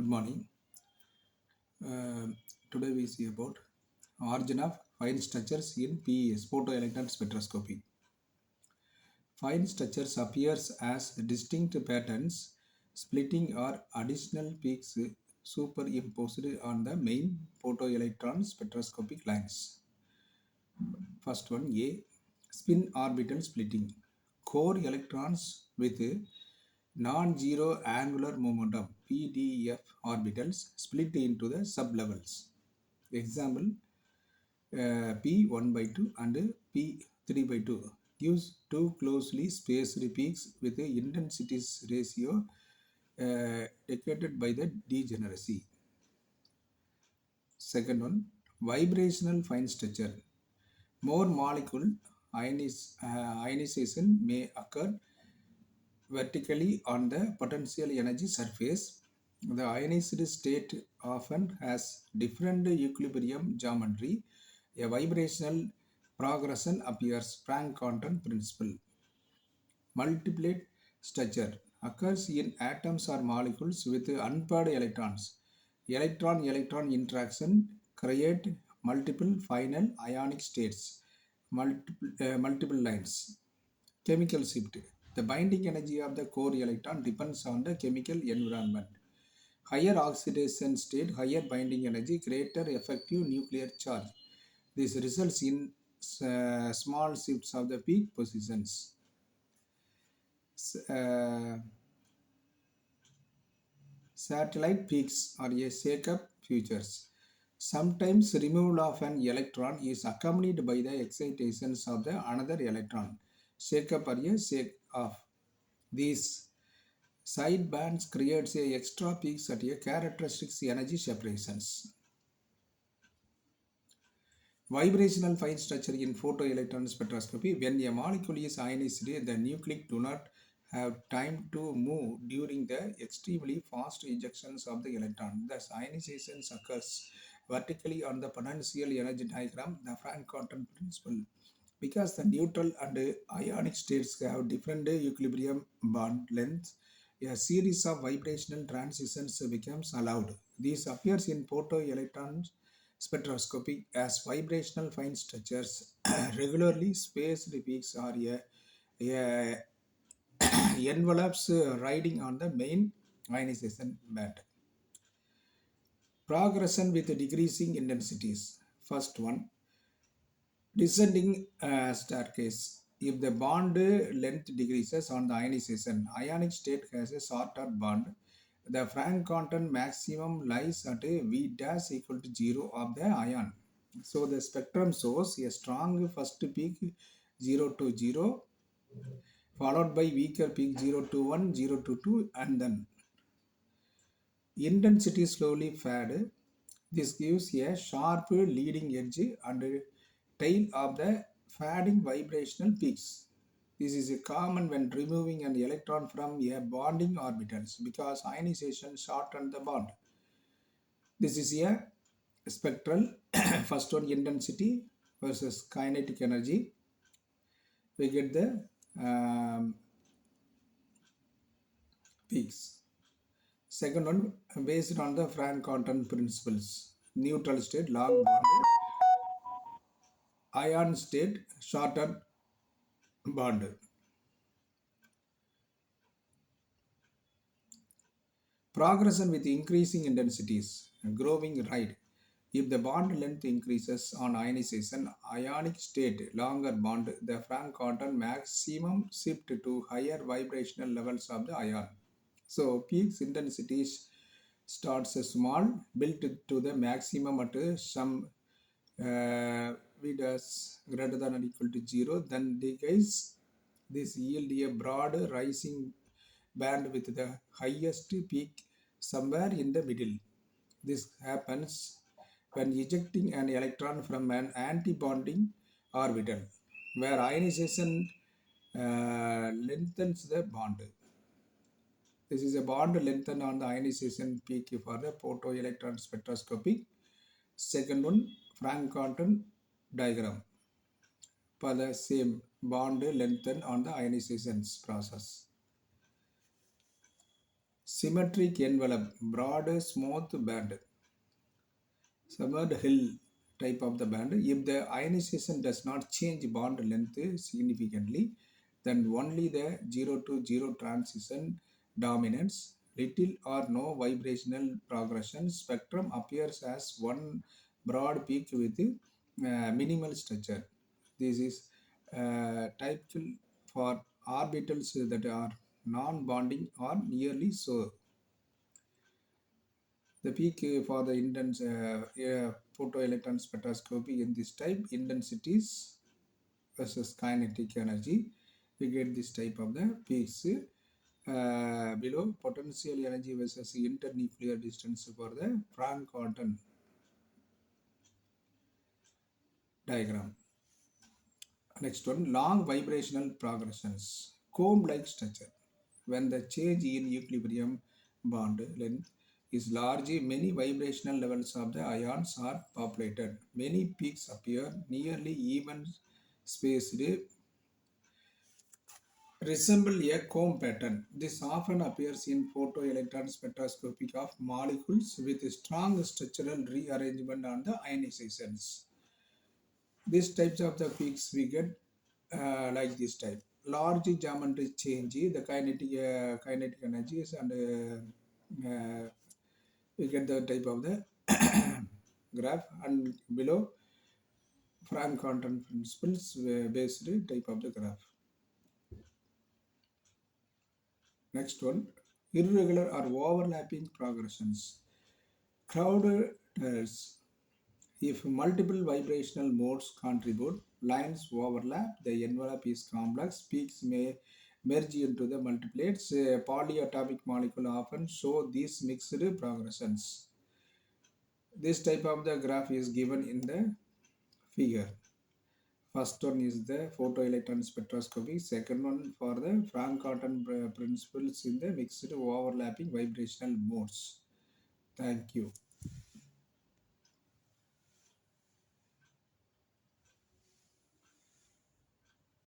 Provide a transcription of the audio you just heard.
Good morning. Uh, Today we see about origin of fine structures in PES, photoelectron spectroscopy. Fine structures appears as distinct patterns, splitting or additional peaks superimposed on the main photoelectron spectroscopic lines. First one A. Spin orbital splitting. Core electrons with non-zero angular momentum (PDF) orbitals split into the sublevels. Example P1 by 2 and P3 by 2 gives two closely spaced peaks with the intensities ratio dictated by the degeneracy. Second one, vibrational fine structure. More molecule ionization may occur vertically on the potential energy surface. The ionized state often has different equilibrium geometry. A vibrational progression appears Planck-Quantum principle. Multiplet structure occurs in atoms or molecules with unpaired electrons. Electron-electron interaction create multiple final ionic states, multiple lines. Chemical shift. The binding energy of the core electron depends on the chemical environment. Higher oxidation state, higher binding energy, greater effective nuclear charge. This results in small shifts of the peak positions. Uh, Satellite peaks are a shake-up features. Sometimes removal of an electron is accompanied by the excitations of the another electron. Shake-up or a shake-off. These side bands creates a extra peaks at a characteristic energy separations. Vibrational fine structure in photoelectron spectroscopy. When a molecule is ionized, the nuclei do not have time to move during the extremely fast ejections of the electron. Thus, ionization occurs vertically on the potential energy diagram, the Frank-Quantum principle. Because the neutral and ionic states have different equilibrium bond lengths, a series of vibrational transitions becomes allowed. This appears in photoelectron spectroscopy as vibrational fine structures regularly spaced peaks are a envelopes riding on the main ionization band. Progression with decreasing intensities. First one, descending staircase. If the bond length decreases on the ionization, ionic state has a shorter bond. The Frank quantum maximum lies at a V dash equal to 0 of the ion. So the spectrum shows a strong first peak 0 to 0, followed by weaker peak 0 to 1, 0 to 2, and then intensity slowly fade. This gives a sharp leading edge and tail of the fading vibrational peaks. This is common when removing an electron from a bonding orbitals because ionization shortens the bond. This is a spectral first one intensity versus kinetic energy. We get the peaks. Second one based on the Frank quantum principles. Neutral state long bond, ion state shorter bond. Progression with increasing intensities, growing right. If the bond length increases on ionization, ionic state, longer bond, the Frank quantum maximum shift to higher vibrational levels of the ion. So peaks intensities starts small, built to the maximum at some V dash greater than or equal to 0, then decays. This yield a broad rising band with the highest peak somewhere in the middle. This happens when ejecting an electron from an antibonding orbital, where ionization lengthens the bond. This is a bond lengthen on the ionization peak for the photoelectron spectroscopy. Second one, Frank quantum diagram for the same bond lengthen on the ionization process. Symmetric envelope, broad smooth band, Summered Hill type of the band. If the ionization does not change bond length significantly, then only the 0 to 0 transition dominates. Little or no vibrational progression. Spectrum appears as one broad peak with minimal structure. This is typical for orbitals that are non-bonding or nearly so. The peak for the intense photoelectron spectroscopy in this type, intensities versus kinetic energy, we get this type of the peaks below potential energy versus internuclear distance for the Frank-Horton diagram. Next one, long vibrational progressions, comb-like structure. When the change in equilibrium bond length is large, many vibrational levels of the ions are populated. Many peaks appear nearly even spaced, resemble a comb pattern. This often appears in photoelectron spectroscopy of molecules with strong structural rearrangement on the ionizations. These types of the peaks we get like this type. Large geometry change, the kinetic energies, and we get the type of the graph, and below Frank content principles based type of the graph. Next one, irregular or overlapping progressions. Crowded tells if multiple vibrational modes contribute, lines overlap, the envelope is complex, peaks may merge into the multiplates. Polyatomic molecule often show these mixed progressions. This type of the graph is given in the figure. First one is the photoelectron spectroscopy. Second one for the Frank-Horton principles in the mixed overlapping vibrational modes. Thank you.